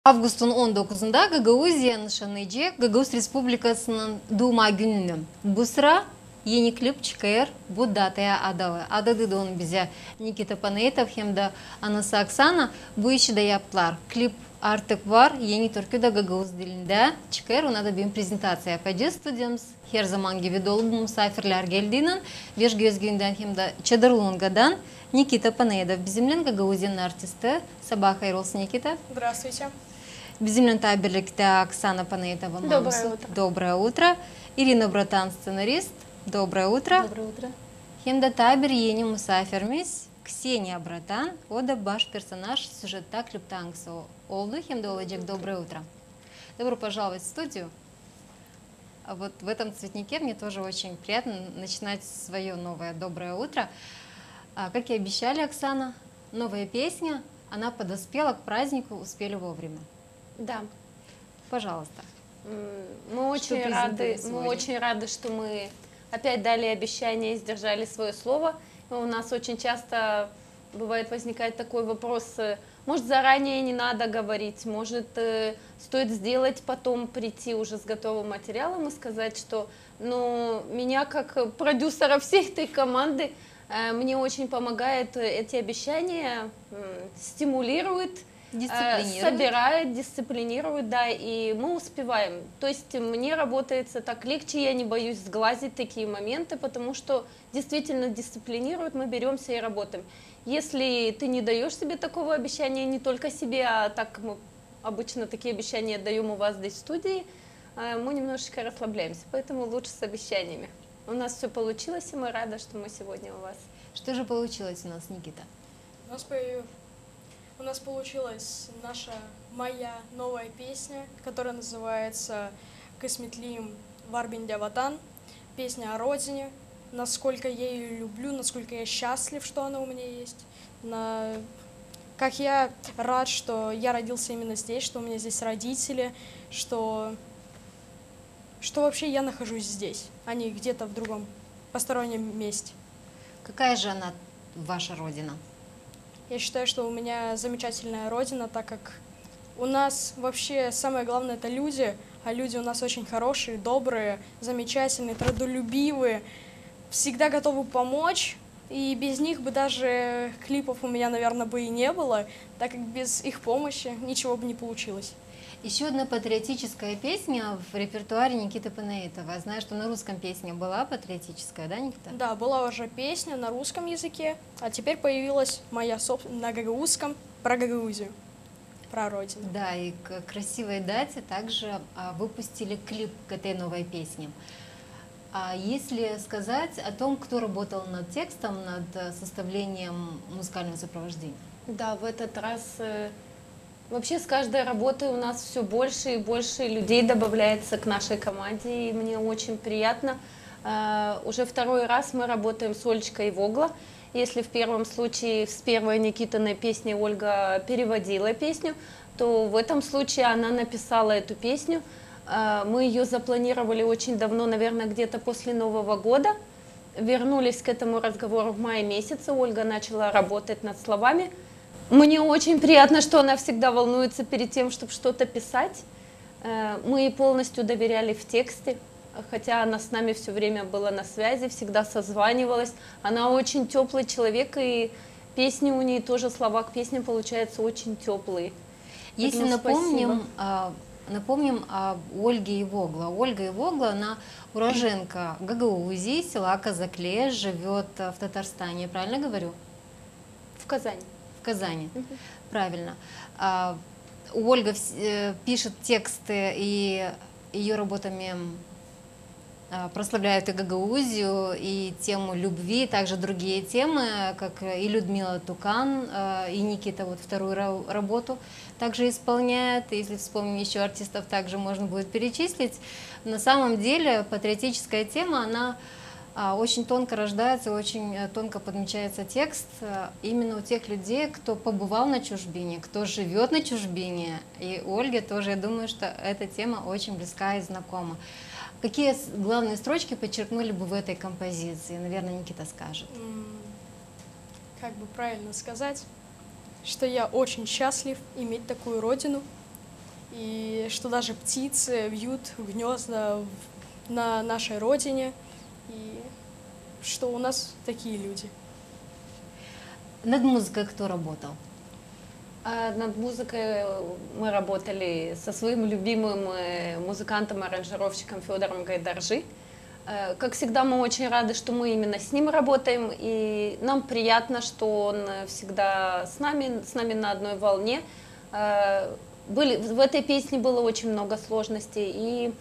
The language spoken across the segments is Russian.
Августун 19-ында Гагаузияның Шаныджи, Гагаuz Республикасының Дума gününü. Bu sıra yeni klip çıkıyor. Bu dataya adalı. Adadı da onu bize Nikita Panayitov hem de anası Oksana bu işi de yaptılar. Klip artık var. Yeni türkü de Gagauz dilinde çıkıyor. Ona da bir prezentatsiya yapacağız. Stüdyomuz her zaman gibi dolu bu misafirler geldiğinin Veş Gözgü'nden hem de Чадырлонгa'dan Nikita Panayitov bizimle Gagauz'un artisti. Sabah hayır olsun Nikita. Здравствуйте. Bizimle birlikte Оксана Panayitova. Доброе утро. Доброе утро. Irina Bratan, scenarist. Доброе утро. Доброе утро. Hem de tabir yeni misafirimiz Kseniya Bratan. O da baş personaj сюжетта klipte hangisi oldu. Hem de olacak. Доброе утро. Добро пожаловать в студию. А вот в этом цветнике мне тоже очень приятно начинать свое новое доброе утро. Как и обещали, Оксана, новая песня, она подоспела к празднику, успели вовремя. Да. Пожалуйста. Мы очень рады, что мы опять дали обещание и сдержали свое слово. У нас очень часто бывает возникает такой вопрос, может заранее не надо говорить, может стоит сделать, потом прийти уже с готовым материалом и сказать, что меня как продюсера всей этой команды мне очень помогает эти обещания, стимулирует, собирает, дисциплинирует, да, и мы успеваем. То есть мне работается так легче, я не боюсь сглазить такие моменты, потому что действительно дисциплинирует, мы беремся и работаем. Если ты не даешь себе такого обещания, не только себе, а так мы обычно такие обещания даем у вас здесь в студии, мы немножечко расслабляемся, поэтому лучше с обещаниями. У нас все получилось, и мы рады, что мы сегодня у вас. Что же получилось у нас, Никита? У нас получилась моя новая песня, которая называется «Кысметлиим Варбиндя Ватан». Песня о родине, насколько я ее люблю, насколько я счастлив, что она у меня есть. Как я рад, что я родился именно здесь, что у меня здесь родители, что вообще я нахожусь здесь, а не где-то в другом постороннем месте. Какая же она, ваша родина? Я считаю, что у меня замечательная родина, так как у нас вообще самое главное это люди, а люди у нас очень хорошие, добрые, замечательные, трудолюбивые, всегда готовы помочь, и без них бы даже клипов у меня, наверное, бы и не было, так как без их помощи ничего бы не получилось. Еще одна патриотическая песня в репертуаре Никиты Панаитова. Я знаю, что на русском песня была патриотическая, да, Никита? Да, была уже песня на русском языке, а теперь появилась моя собственная на гагаузском про Гагаузию, про родину. Да, и к красивой дате также выпустили клип к этой новой песне. А если сказать о том, кто работал над текстом, над составлением музыкального сопровождения? Да, в этот раз... Вообще с каждой работой у нас все больше и больше людей добавляется к нашей команде, и мне очень приятно. Уже второй раз мы работаем с Олечкой Вогла. Если в первом случае с первой Никитиной песней Ольга переводила песню, то в этом случае она написала эту песню. Мы ее запланировали очень давно, наверное, где-то после Нового года. Вернулись к этому разговору в мае месяце, Ольга начала работать над словами. Мне очень приятно, что она всегда волнуется перед тем, чтобы что-то писать. Мы ей полностью доверяли в тексте, хотя она с нами все время была на связи, всегда созванивалась. Она очень теплый человек, и песни у нее тоже, слова к песням получаются очень теплые. Если напомним об Ольге Ивогла. Ольга Ивогла, она уроженка Гагаузии, села Казакле, живет в Татарстане, правильно говорю? В Казани. В Казани, правильно. Ольга пишет тексты, и ее работами прославляют и Гагаузию, и тему любви, также другие темы, как и Людмила Тукан, и Никита вот вторую работу также исполняет. Если вспомним еще артистов, также можно будет перечислить. На самом деле патриотическая тема, она очень тонко рождается, очень тонко подмечается текст именно у тех людей, кто побывал на чужбине, кто живет на чужбине. И Ольге тоже, я думаю, что эта тема очень близка и знакома. Какие главные строчки подчеркнули бы в этой композиции? Наверное, Никита скажет. Как бы правильно сказать, что я очень счастлив иметь такую родину, и что даже птицы вьют гнезда на нашей родине, и что у нас такие люди. Над музыкой кто работал? Над музыкой мы работали со своим любимым музыкантом-аранжировщиком Федором Гайдаржи. Как всегда, мы очень рады, что мы именно с ним работаем, и нам приятно, что он всегда с нами на одной волне. В этой песне было очень много сложностей, и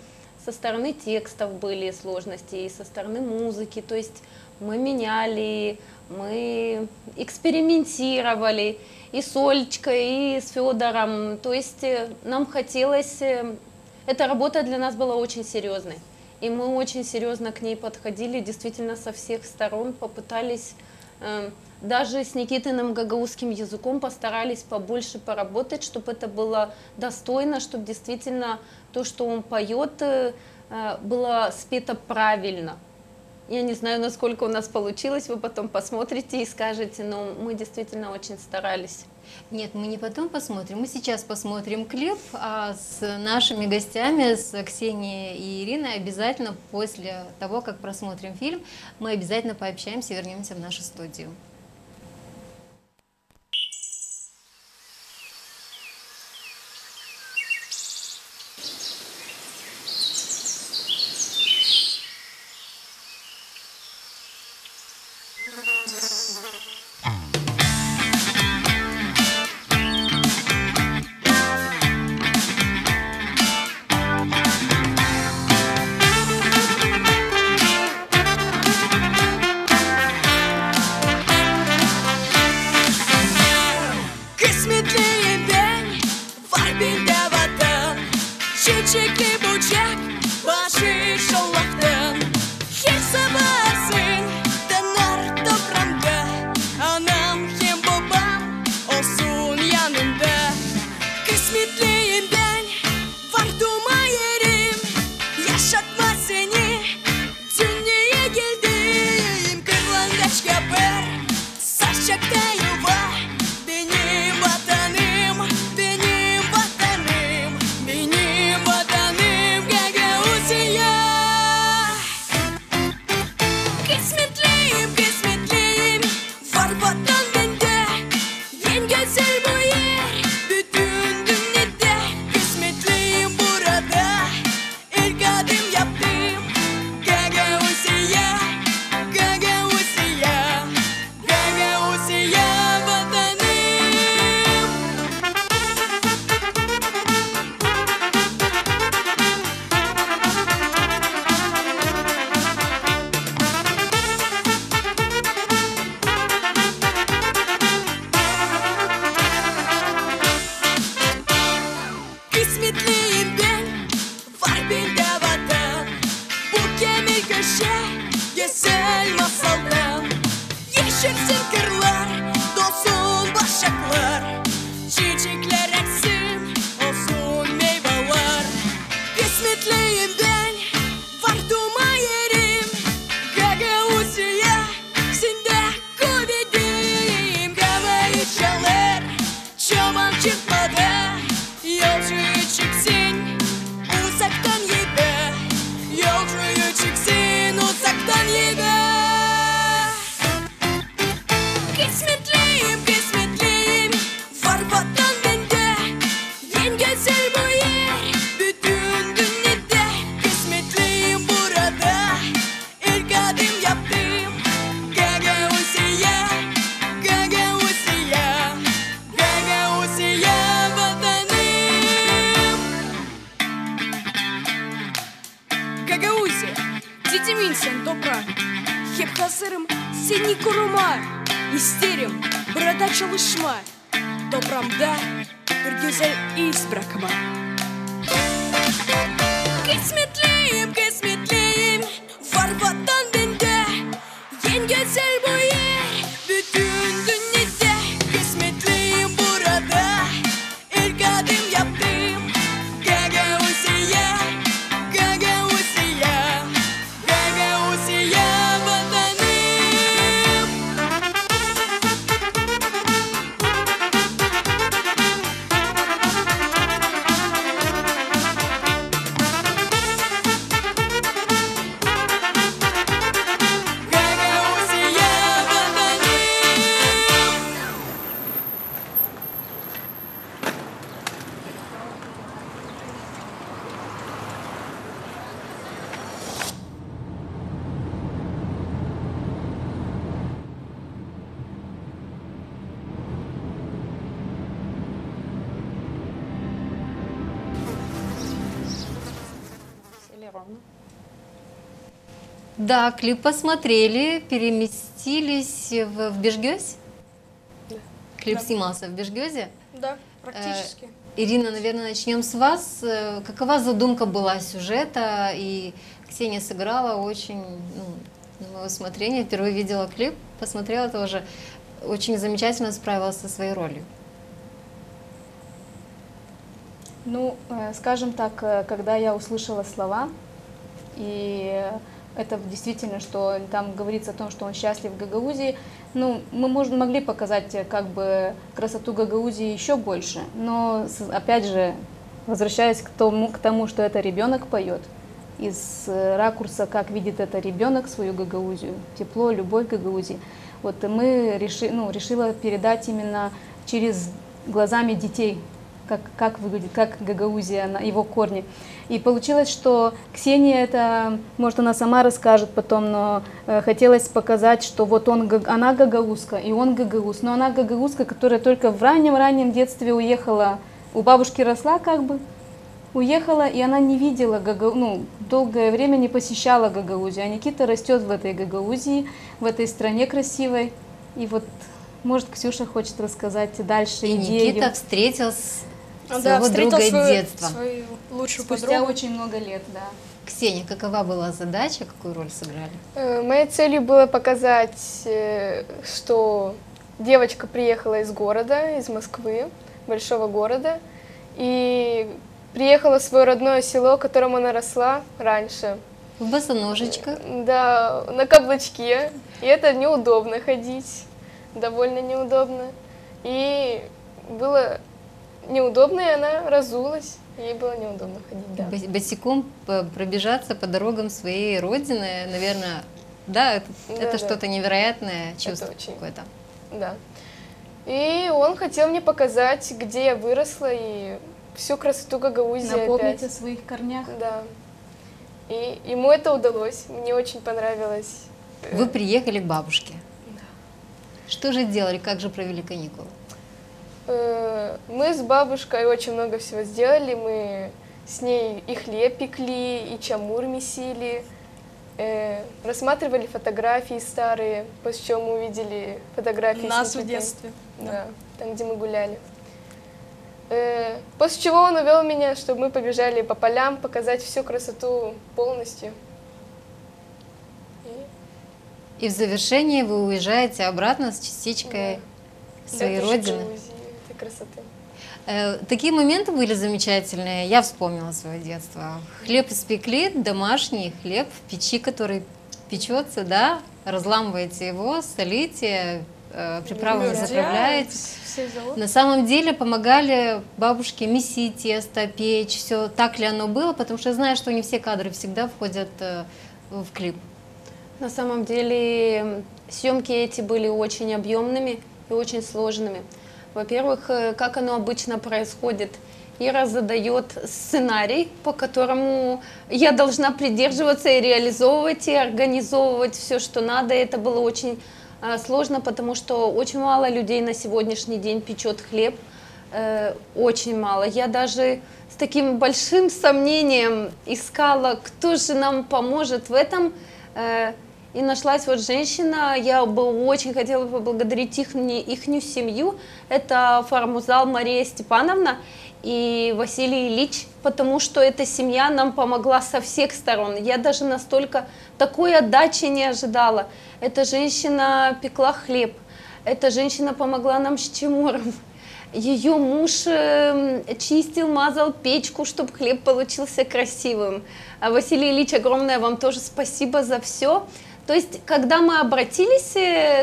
со стороны текстов были сложности, и со стороны музыки, то есть мы меняли, мы экспериментировали и с Олечкой, и с Федором, то есть нам хотелось, эта работа для нас была очень серьезной, и мы очень серьезно к ней подходили, действительно со всех сторон попытались, даже с Никитиным гагаузским языком постарались побольше поработать, чтобы это было достойно, чтобы действительно то, что он поет, было спето правильно. Я не знаю, насколько у нас получилось, вы потом посмотрите и скажете, но мы действительно очень старались. Нет, мы не потом посмотрим, мы сейчас посмотрим клип, а с нашими гостями, с Ксенией и Ириной, обязательно после того, как просмотрим фильм, мы обязательно пообщаемся и вернемся в нашу студию. недавно. Да, клип посмотрели, переместились в Бежгёз. Да. Клип Да. снимался в Бежгёзе. Да, практически. Ирина, наверное, начнем с вас. Какова задумка была сюжета? И Ксения сыграла очень, на мое усмотрение. Впервые видела клип, посмотрела тоже. Очень замечательно справилась со своей ролью. Ну, скажем так, когда я услышала слова, и это действительно, что там говорится о том, что он счастлив в Гагаузии, ну, мы могли показать как бы красоту Гагаузии еще больше, но опять же, возвращаясь к тому, что это ребенок поет, из ракурса, как видит это ребенок свою Гагаузию, тепло, любовь к Гагаузии, вот мы решила передать именно через глазами детей, как выглядит, как Гагаузия, его корни. И получилось, что Ксения, это, может, она сама расскажет потом, но хотелось показать, что вот она гагаузка, и он гагауз, но она гагаузка, которая только в раннем детстве уехала, у бабушки росла как бы, уехала, и она не видела, долгое время не посещала Гагаузию, а Никита растет в этой Гагаузии, в этой стране красивой, и вот, может, Ксюша хочет рассказать дальше И идею. Никита встретил Да, своего друга встретил детства. свою лучшую Спустя подругу. очень много лет, да. Ксения, какова была задача, какую роль сыграли? Моей целью было показать, что девочка приехала из города, из Москвы, большого города, и приехала в свое родное село, в котором она росла раньше. В босоножечках. Да, на каблучке, и это неудобно ходить, довольно неудобно. И было неудобно, и она разулась, ей было неудобно ходить, да. Босиком пробежаться по дорогам своей родины, наверное, да, это Да. что-то невероятное чувство очень. какое-то. Да. И он хотел мне показать, где я выросла, и всю красоту Гагаузии Напомнить опять. о своих корнях. Да. И ему это удалось, мне очень понравилось. Вы приехали к бабушке. Что же делали, как же провели каникулы? Мы с бабушкой очень много всего сделали. Мы с ней и хлеб пекли, и чамур месили, рассматривали фотографии старые, после чего мы увидели фотографии Нас с в Никитой. детстве. Да, там, где мы гуляли. После чего он увел меня, чтобы мы побежали по полям, показать всю красоту полностью. И в завершении вы уезжаете обратно с частичкой своей Это родины. Гагаузии, этой красоты. Такие моменты были замечательные. Я вспомнила свое детство. Хлеб испекли, домашний хлеб в печи, который печется, да, разламываете его, солите, приправами Мёрзя, заправляете. все дела. На самом деле помогали бабушке месить тесто, печь, все так ли оно было, потому что я знаю, что не все кадры всегда входят в клип. На самом деле съемки эти были очень объемными и очень сложными. Во-первых, как оно обычно происходит, Ира задает сценарий, по которому я должна придерживаться и реализовывать, и организовывать все, что надо. Это было очень сложно, потому что очень мало людей на сегодняшний день печет хлеб, очень мало. Я даже с таким большим сомнением искала, кто же нам поможет в этом. И нашлась вот женщина, я бы очень хотела поблагодарить ихнюю семью, это Фармузал Мария Степановна и Василий Ильич, потому что эта семья нам помогла со всех сторон. Я даже настолько такой отдачи не ожидала. Эта женщина пекла хлеб, эта женщина помогла нам с чамуром. Ее муж чистил, мазал печку, чтобы хлеб получился красивым. А Василий Ильич, огромное вам тоже спасибо за все. То есть, когда мы обратились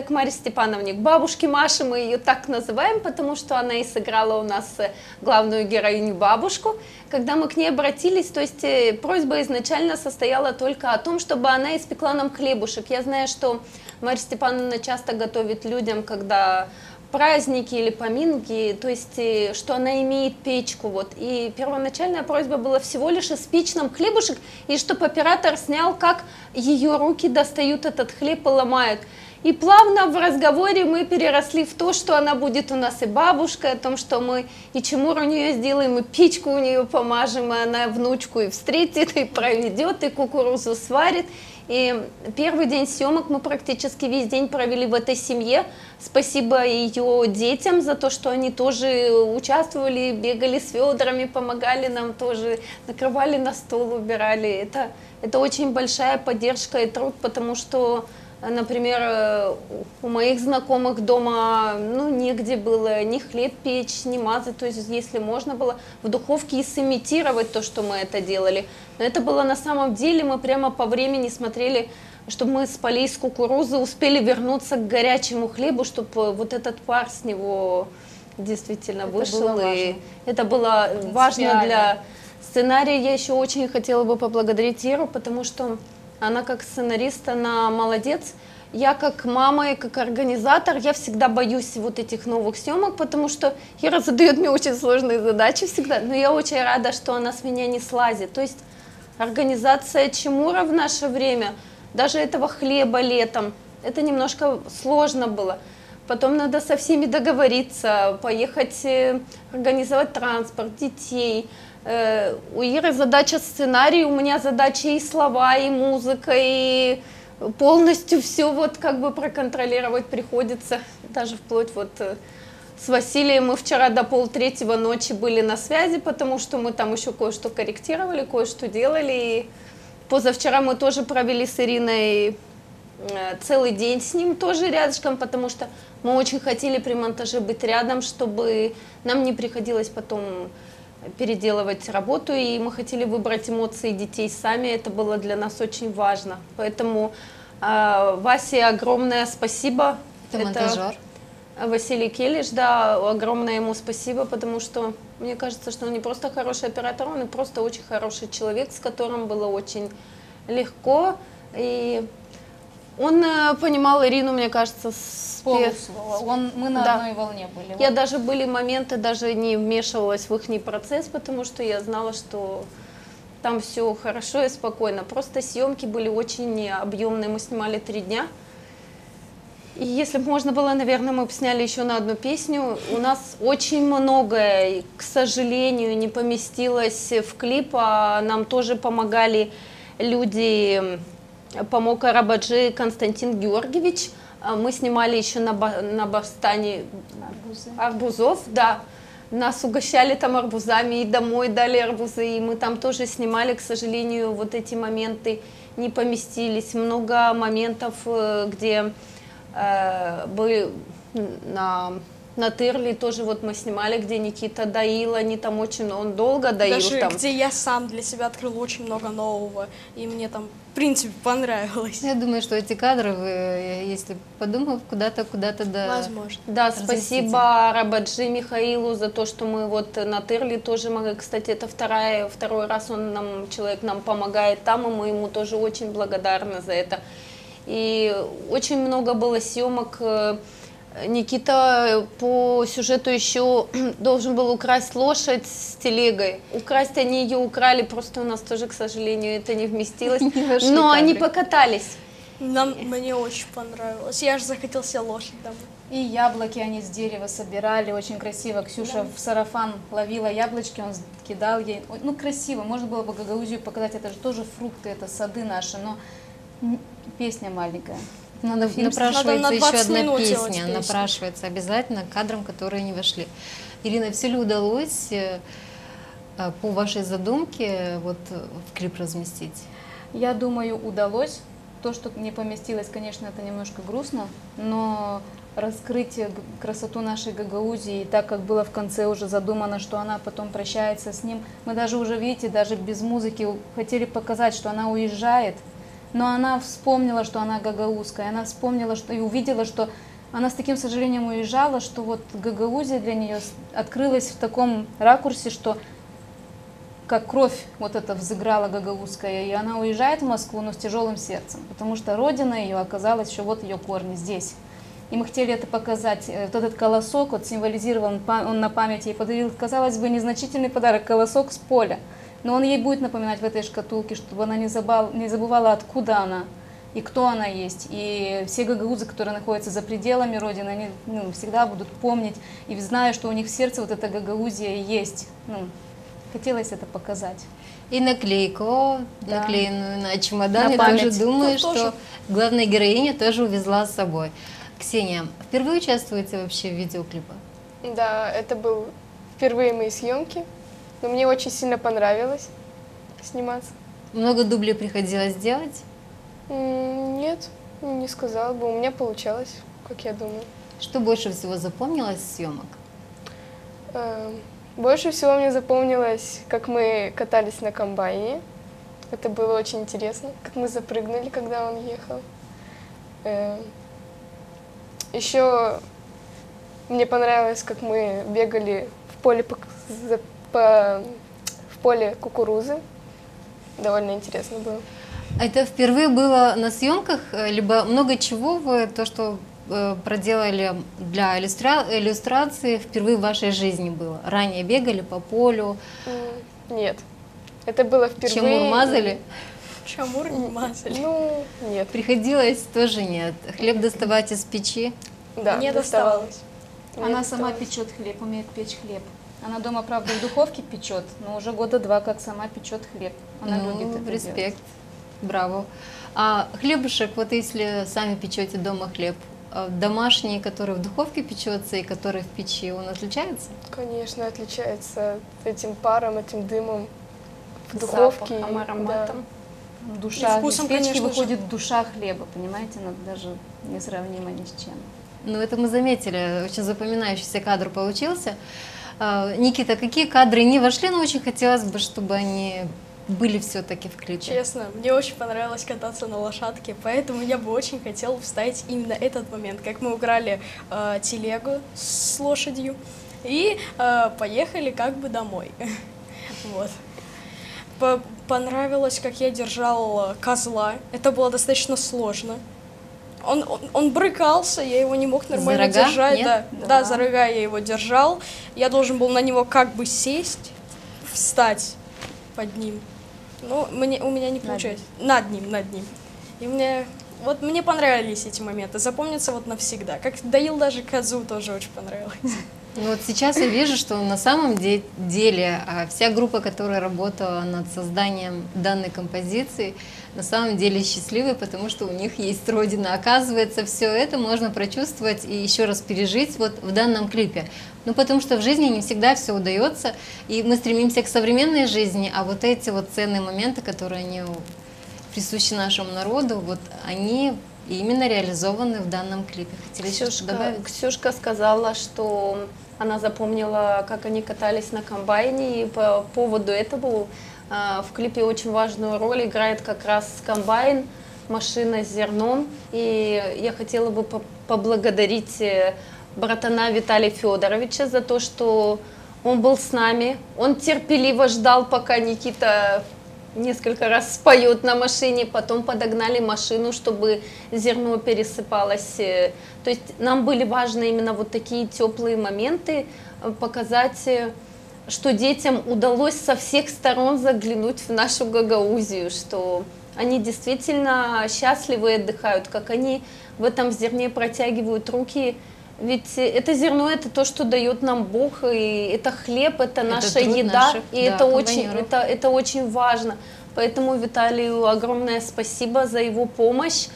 к Марии Степановне, к бабушке Маше, мы ее так называем, потому что она и сыграла у нас главную героиню бабушку, когда мы к ней обратились, то есть просьба изначально состояла только о том, чтобы она испекла нам хлебушек. Я знаю, что Мария Степановна часто готовит людям, когда праздники или поминки, то есть, что она имеет печку, вот. И первоначальная просьба была всего лишь испечь нам хлебушек, и чтобы оператор снял, как ее руки достают этот хлеб и ломают. И плавно в разговоре мы переросли в то, что она будет у нас и бабушкой, о том, что мы и чемур у нее сделаем, и печку у нее помажем, и она внучку и встретит, и проведет, и кукурузу сварит. И первый день съемок мы практически весь день провели в этой семье. Спасибо ее детям за то, что они тоже участвовали, бегали с ведрами, помогали нам тоже, накрывали на стол, убирали. Это очень большая поддержка и труд, потому что, например, у моих знакомых дома негде было ни хлеб печь, ни мазать, то есть если можно было в духовке и сымитировать то, что мы это делали. Но это было на самом деле, мы прямо по времени смотрели, чтобы мы с полей с кукурузы успели вернуться к горячему хлебу, чтобы вот этот пар с него действительно вышел. И это было важно для сценария. Я еще очень хотела бы поблагодарить Иру, потому что она как сценарист, она молодец. Я как мама и как организатор, я всегда боюсь вот этих новых съемок, потому что Ира задает мне очень сложные задачи всегда, но я очень рада, что она с меня не слазит. То есть организация чемура в наше время, даже этого хлеба летом, это немножко сложно было. Потом надо со всеми договориться, поехать, организовать транспорт, детей. У Иры задача сценарий, у меня задача и слова, и музыка, и полностью все вот как бы проконтролировать приходится. Даже вплоть вот с Василием мы вчера до 2:30 ночи были на связи, потому что мы там еще кое-что корректировали, кое-что делали. И позавчера мы тоже провели с Ириной целый день с ним тоже рядышком, потому что мы очень хотели при монтаже быть рядом, чтобы нам не приходилось потом переделывать работу, и мы хотели выбрать эмоции детей сами, это было для нас очень важно. Поэтому Васе огромное спасибо. Это монтажер. Василий Келиш, да, огромное ему спасибо, потому что мне кажется, что он не просто хороший оператор, он и просто очень хороший человек, с которым было очень легко. И он понимал Ирину, мне кажется, полуслова. Мы на одной волне были. Я даже были моменты, даже не вмешивалась в их процесс, потому что я знала, что там все хорошо и спокойно. Просто съемки были очень объемные, мы снимали 3 дня. И если бы можно было, наверное, мы бы сняли еще на одну песню. У нас очень многое, к сожалению, не поместилось в клип, а нам тоже помогали люди. Помог Арабаджи Константин Георгиевич. Мы снимали еще на Бастане арбузов, да. Нас угощали там арбузами и домой дали арбузы, и мы там тоже снимали, к сожалению, вот эти моменты не поместились. Много моментов, где были на Тырли тоже вот мы снимали, где Никита доил, они там очень, он долго доил. Даже там. где я сам для себя открыл очень много нового, и мне там, в принципе, понравилось. Я думаю, что эти кадры, вы, если подумав, куда-то да. Возможно. Да, спасибо Рабаджи Михаилу за то, что мы вот на Тырли тоже могли. Кстати, это второй раз человек нам помогает там, и мы ему тоже очень благодарны за это. И очень много было съемок. Никита по сюжету еще должен был украсть лошадь с телегой. Украсть они ее украли, просто у нас тоже, к сожалению, это не вместилось. Но они покатались. Мне очень понравилось. Я же захотел себе лошадь домой. И яблоки они с дерева собирали, очень красиво. Ксюша в сарафан ловила яблочки, он кидал ей. Ну, красиво, можно было бы Гагаузию показать, это же тоже фрукты, это сады наши, но песня маленькая. Напрашивается еще одна песня, напрашивается обязательно к кадрам, которые не вошли. Ирина, все ли удалось по вашей задумке вот в клип разместить? Я думаю, удалось. То, что не поместилось, конечно, это немножко грустно, но раскрыть красоту нашей Гагаузии, так как было в конце уже задумано, что она потом прощается с ним. Мы даже уже, видите, даже без музыки хотели показать, что она уезжает, но она вспомнила, что она гагаузская, она вспомнила что, и увидела, что она с таким сожалением уезжала, что вот Гагаузия для нее открылась в таком ракурсе, что как кровь вот эта взыграла гагаузская, и она уезжает в Москву, но с тяжелым сердцем, потому что родина ее оказалась, что вот ее корни здесь. И мы хотели это показать. Вот этот колосок вот символизирован, он на память ей подарил, казалось бы, незначительный подарок, колосок с поля. Но он ей будет напоминать в этой шкатулке, чтобы она не забывала, откуда она. и кто она есть. И все гагаузы, которые находятся за пределами Родины, они всегда будут помнить и зная, что у них в сердце вот эта Гагаузия есть. Хотелось это показать. И наклейку, Да. наклеенную на чемодан, На я память. тоже думаю, Ну, тоже. что главная героиня тоже увезла с собой. Ксения, впервые участвуете вообще в видеоклипах? Да, это был впервые мои съемки, но мне очень сильно понравилось сниматься. Много дублей приходилось делать? Нет, не сказала бы, у меня получалось, как я думаю. Что больше всего запомнилось с съемок? Больше всего мне запомнилось, как мы катались на комбайне. Это было очень интересно, как мы запрыгнули, когда он ехал. Еще мне понравилось, как мы бегали в поле, в поле кукурузы. Довольно интересно было. Это впервые было на съемках, либо много чего вы, то, что проделали для иллюстрации, впервые в вашей жизни было? Ранее бегали по полю, Нет, это было впервые. чамур мазали? Чамур не мазали. Ну, нет. Приходилось тоже нет. Хлеб доставать из печи? Да, Не доставалось. доставалось. Она Не сама доставалось. печет хлеб, умеет печь хлеб. Она дома, правда, в духовке печет, но уже года 2 как сама печет хлеб. Она любит это респект, делать. браво. А хлебушек, вот если сами печете дома хлеб, домашний, который в духовке печется и который в печи, он отличается? Конечно, отличается этим паром, этим дымом в духовке. Запахом, ароматом. Душа, И вкусом, из печки конечно же. выходит душа хлеба, понимаете, она даже несравнима ни с чем. Ну, это мы заметили, очень запоминающийся кадр получился. Никита, какие кадры не вошли, но очень хотелось бы, чтобы они были все-таки в клипе? Честно, мне очень понравилось кататься на лошадке, поэтому я бы очень хотела вставить именно этот момент, как мы украли телегу с лошадью и поехали как бы домой. Вот. Понравилось, как я держал козла. Это было достаточно сложно. Он брыкался, я его не мог нормально За рога? держать. Нет? Да, за рога я его держал. Я должен был на него как бы сесть, встать под ним. Ну, у меня не получается. Над ним. И мне понравились эти моменты. Запомнятся вот навсегда. Как доил даже козу, тоже очень понравилось. Ну, вот сейчас я вижу, что на самом деле вся группа, которая работала над созданием данной композиции, на самом деле счастливы, потому что у них есть Родина. Оказывается, все это можно прочувствовать и еще раз пережить вот в данном клипе. Ну, потому что в жизни не всегда все удается, и мы стремимся к современной жизни, а вот эти вот ценные моменты, которые они присущи нашему народу, вот они именно реализованы в данном клипе. Хотели еще что-то добавить? Ксюшка сказала, что она запомнила, как они катались на комбайне, и по поводу этого в клипе очень важную роль играет как раз комбайн, машина с зерном. И я хотела бы поблагодарить братана Виталия Федоровича за то, что он был с нами, он терпеливо ждал, пока Никита несколько раз споет на машине, потом подогнали машину, чтобы зерно пересыпалось. То есть нам были важны именно вот такие теплые моменты, показать, что детям удалось со всех сторон заглянуть в нашу Гагаузию, что они действительно счастливы и отдыхают, как они в этом зерне протягивают руки. Ведь это зерно, это то, что дает нам Бог, и это хлеб, это наша еда, наших, и да, это очень важно. Поэтому Виталию огромное спасибо за его помощь,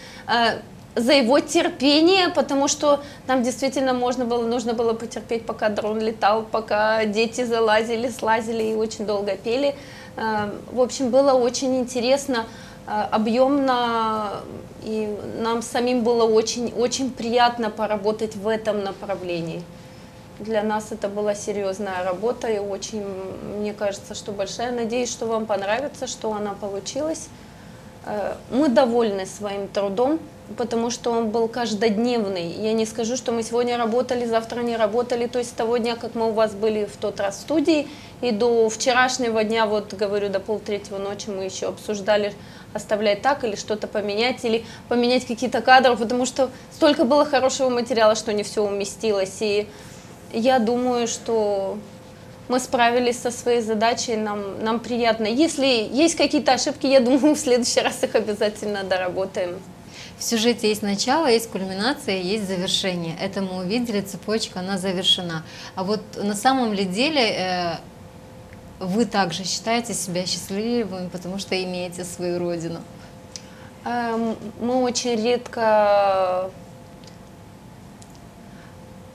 за его терпение, потому что нам действительно нужно было потерпеть, пока дрон летал, пока дети залазили, слазили и очень долго пели. В общем, было очень интересно, объемно, и нам самим было очень приятно поработать в этом направлении. Для нас это была серьезная работа и очень, мне кажется, что большая. Надеюсь, что вам понравится, что она получилась. Мы довольны своим трудом, потому что он был каждодневный. Я не скажу, что мы сегодня работали, завтра не работали. То есть с того дня, как мы у вас были в тот раз в студии, и до вчерашнего дня, вот говорю, до 2:30 ночи мы еще обсуждали, оставлять так или что-то поменять, или поменять какие-то кадры, потому что столько было хорошего материала, что не все уместилось. И я думаю, что мы справились со своей задачей, нам приятно. Если есть какие-то ошибки, я думаю, в следующий раз их обязательно доработаем. В сюжете есть начало, есть кульминация, есть завершение. Это мы увидели, цепочка, она завершена. А вот на самом ли деле вы также считаете себя счастливыми, потому что имеете свою родину? Мы очень редко...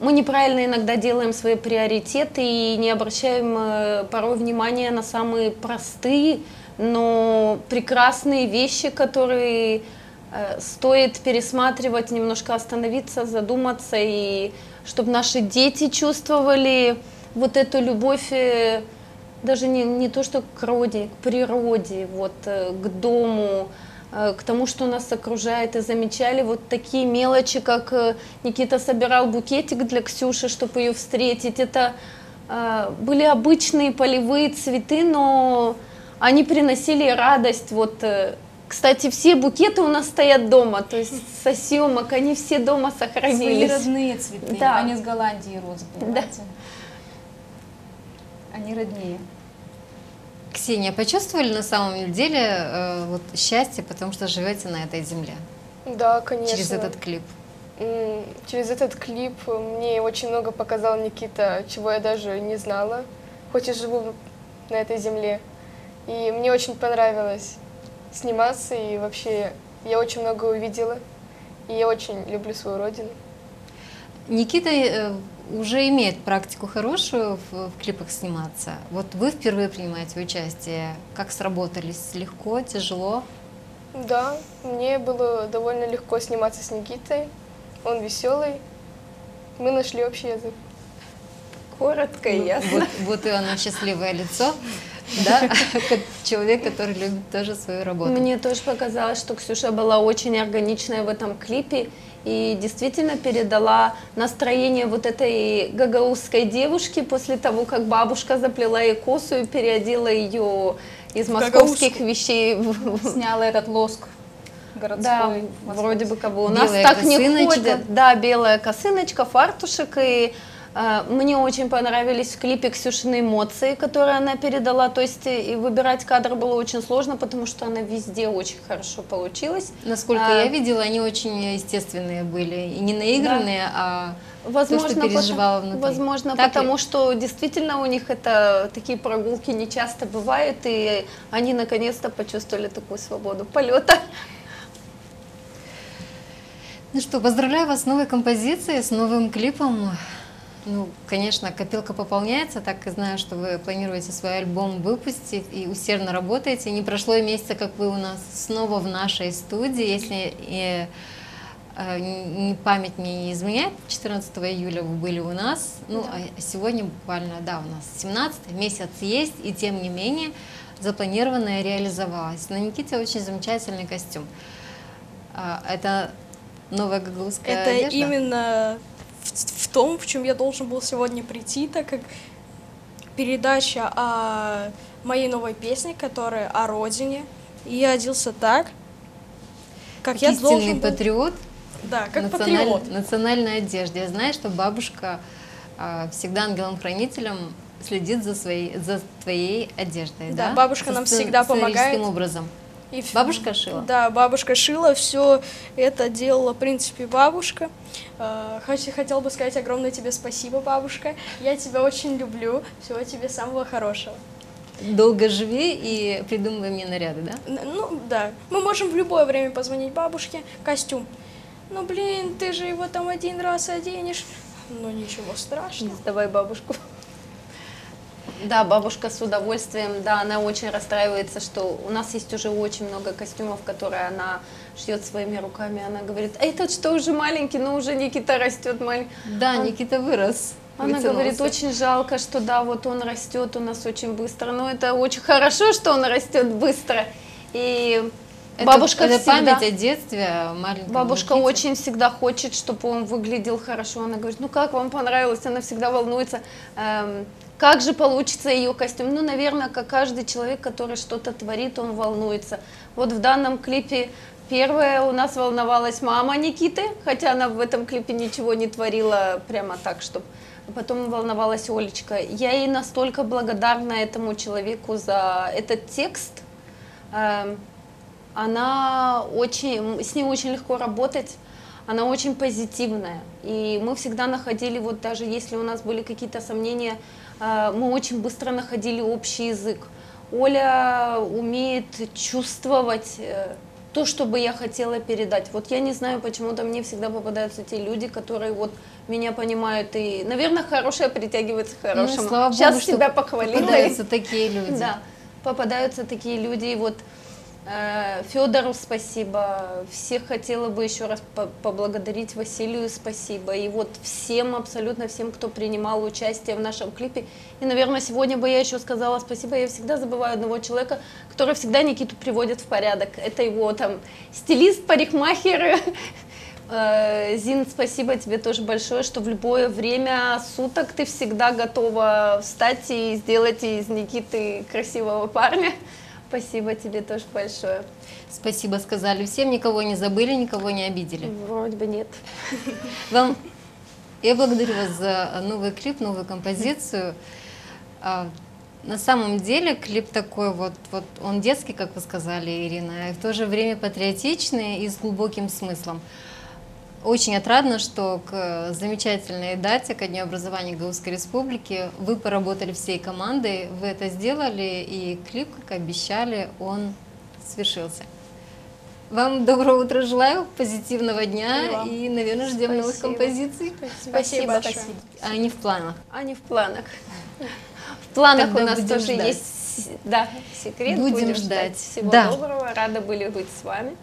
Мы неправильно иногда делаем свои приоритеты и не обращаем порой внимания на самые простые, но прекрасные вещи, которые стоит пересматривать, немножко остановиться, задуматься, и чтобы наши дети чувствовали вот эту любовь, даже не то что к родине, к природе, вот, к дому, к тому, что нас окружает, и замечали вот такие мелочи, как Никита собирал букетик для Ксюши, чтобы ее встретить. Это были обычные полевые цветы, но они приносили радость. Вот, кстати, все букеты у нас стоят дома, то есть со съемок, они все дома сохранились. Свои родные цветы, да. Они с Голландии розы, понимаете? Да. Они роднее. Ксения, почувствовали на самом деле вот счастье, потому что живете на этой земле? Да, конечно. Через этот клип? Через этот клип мне очень много показал Никита, чего я даже не знала, хоть и живу на этой земле. И мне очень понравилось сниматься, и вообще я очень много увидела, и я очень люблю свою родину. Никита уже имеет практику хорошую в клипах сниматься. Вот вы впервые принимаете участие. Как сработались? Легко, тяжело? Да, мне было довольно легко сниматься с Никитой. Он веселый. Мы нашли общий язык. Коротко и ясно. Вот и оно, счастливое лицо, да, как человек, который любит тоже свою работу. Мне тоже показалось, что Ксюша была очень органичная в этом клипе и действительно передала настроение вот этой гагаузской девушки после того, как бабушка заплела ей косу и переодела ее из московских вещей. Сняла этот лоск городской. Да, вроде бы как бы у нас Белая так не косыночка. ходят. Да, белая косыночка, фартушек. И мне очень понравились в клипе Ксюшины эмоции, которые она передала. То есть и выбирать кадр было очень сложно, потому что она везде очень хорошо получилась. Насколько я видела, они очень естественные были. И не наигранные, а Возможно, то, что переживала внутри. Возможно, Так потому ли? что действительно у них это такие прогулки не часто бывают, и они наконец-то почувствовали такую свободу полета. Ну что, поздравляю вас с новой композицией, с новым клипом. Ну, конечно, копилка пополняется, так и знаю, что вы планируете свой альбом выпустить и усердно работаете. Не прошло и месяца, как вы у нас снова в нашей студии, если память мне не изменяет, 14 июля вы были у нас, ну, Да. а сегодня буквально, да, у нас 17 месяц есть, и тем не менее запланированное реализовалось. На Никите очень замечательный костюм. Это новая гагаузская Это одежда? именно в том, в чем я должен был сегодня прийти, так как передача о моей новой песне, которая о родине. И я оделся так, как я Истинный должен был. патриот Да, как националь- патриот. национальной одежде. Я знаю, что бабушка всегда ангелом-хранителем следит за твоей одеждой, Да, да? бабушка нам всегда помогает. Сценарическим образом. И Бабушка шила? Да, бабушка шила, все это делала, в принципе, бабушка. Хотел бы сказать огромное тебе спасибо, бабушка. Я тебя очень люблю. Всего тебе самого хорошего. Долго живи и придумывай мне наряды, да? Ну, да. Мы можем в любое время позвонить бабушке. Костюм. Ну, блин, ты же его там один раз оденешь. Ну, ничего Не страшного. сдавай бабушку. Да, бабушка с удовольствием, да, она очень расстраивается, что у нас есть уже очень много костюмов, которые она шьет своими руками. Она говорит, этот что уже маленький, но уже Никита растет маленький. Да, Никита вырос. Она говорит, очень жалко, что да, вот он растет у нас очень быстро, но это очень хорошо, что он растет быстро. И бабушка это всегда... память о детстве, о маленьком Бабушка Никите. очень всегда хочет, чтобы он выглядел хорошо. Она говорит, ну как вам понравилось? Она всегда волнуется, как же получится ее костюм. Ну, наверное, как каждый человек, который что-то творит, он волнуется. Вот в данном клипе первая у нас волновалась мама Никиты, хотя она в этом клипе ничего не творила прямо так, чтобы... Потом волновалась Олечка. Я ей настолько благодарна этому человеку за этот текст. с ней очень легко работать, она очень позитивная. И мы всегда находили, вот даже если у нас были какие-то сомнения, мы очень быстро находили общий язык. Оля умеет чувствовать то, что бы я хотела передать. Вот я не знаю, почему-то мне всегда попадаются те люди, которые вот меня понимают. И, наверное, хорошее притягивается к хорошему. Ну, слава Сейчас Богу, себя что похвалила. попадаются такие люди. Да, попадаются такие люди. И вот Федору спасибо. Всех хотела бы еще раз поблагодарить. Василию спасибо. И вот всем, абсолютно всем, кто принимал участие в нашем клипе. И, наверное, сегодня бы я еще сказала спасибо. Я всегда забываю одного человека, который всегда Никиту приводит в порядок. Это его там стилист, парикмахер. Зин, спасибо тебе тоже большое, что в любое время суток ты всегда готова встать и сделать из Никиты красивого парня. Спасибо тебе тоже большое. Спасибо сказали всем, никого не забыли, никого не обидели. Вроде бы нет. Я благодарю вас за новый клип, новую композицию. На самом деле клип такой вот он детский, как вы сказали, Ирина, и в то же время патриотичный и с глубоким смыслом. Очень отрадно, что к замечательной дате, ко Дню образования Гагаузской Республики, вы поработали всей командой, вы это сделали, и клип, как обещали, он свершился. Вам доброго утра желаю, позитивного дня и, наверное, ждем новых композиций. Спасибо. А они в планах. Они в планах. В планах Тогда у нас тоже ждать. есть, да, секрет. Будем ждать. Всего Да. доброго, рада были быть с вами.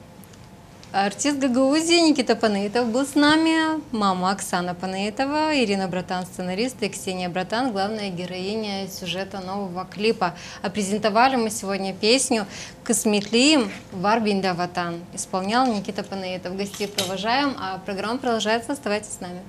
Артист Гагаузии Никита Панаитов был с нами, мама Оксана Панаитова, Ирина Братан, сценарист, и Ксения Братан, главная героиня сюжета нового клипа. А презентовали мы сегодня песню «Кысметлиим Варбинда Ватан». Исполнял Никита Панаитов. Гостей провожаем, а программа продолжается. Оставайтесь с нами.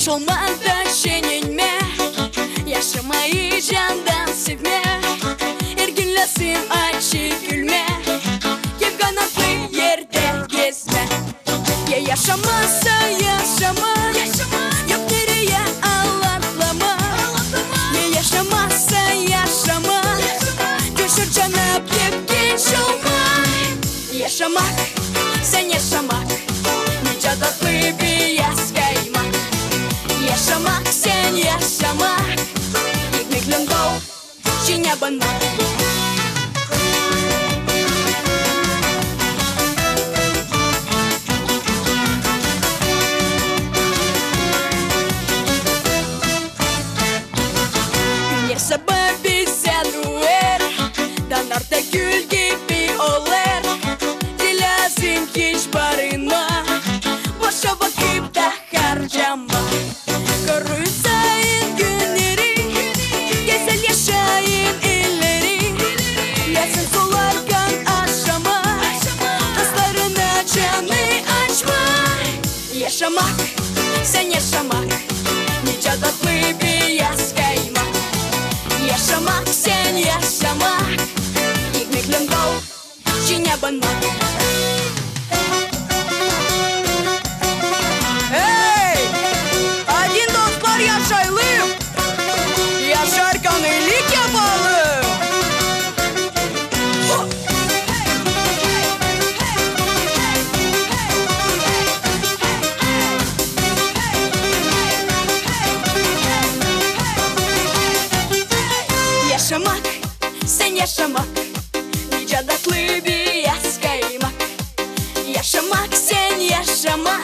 Olmadan şenilme Yaşamayı candan sevme Ergünlesin açı gülme Gel kanatlı yerde gezme Ya yaşamazsa yaşama Yok nereye ağlatlama Ya yaşamazsa yaşama Coşur canıp hep genç olma Yaşamak, sen yaşamak Nice tatlı bir yaz kaymak Yaşamak, sen yaşamak Ekmekle dol, çiğne bana Güller sabah bize doğar Danarda gül gibi olur Dilazın hiç barına Boşa vakit da harcama Koruyun günleri Güzel yaşayın illeri Yazın solarken aşama Dostlarına canı açma Yaşamak, sen yaşamak Nice tatlı bir yaz kaymak Yaşamak, sen yaşamak Ekmekle dol, çiğne bana Один dostlar yaşayalım Yaşarken iyilik yapalım Yaşamak, sen yaşamak Nice tatlı bir yaz kaymak Yaşamak, sen yaşamak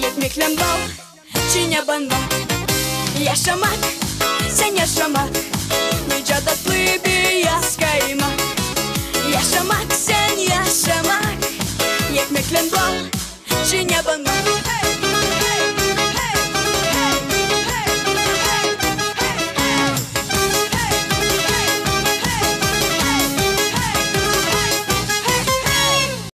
Ekmekle bal, çiğne bana Yaşamak, sen yaşamak Nice tatlı bir yaz kaymak Yaşamak, sen yaşamak Ekmekle bal, çiğne bana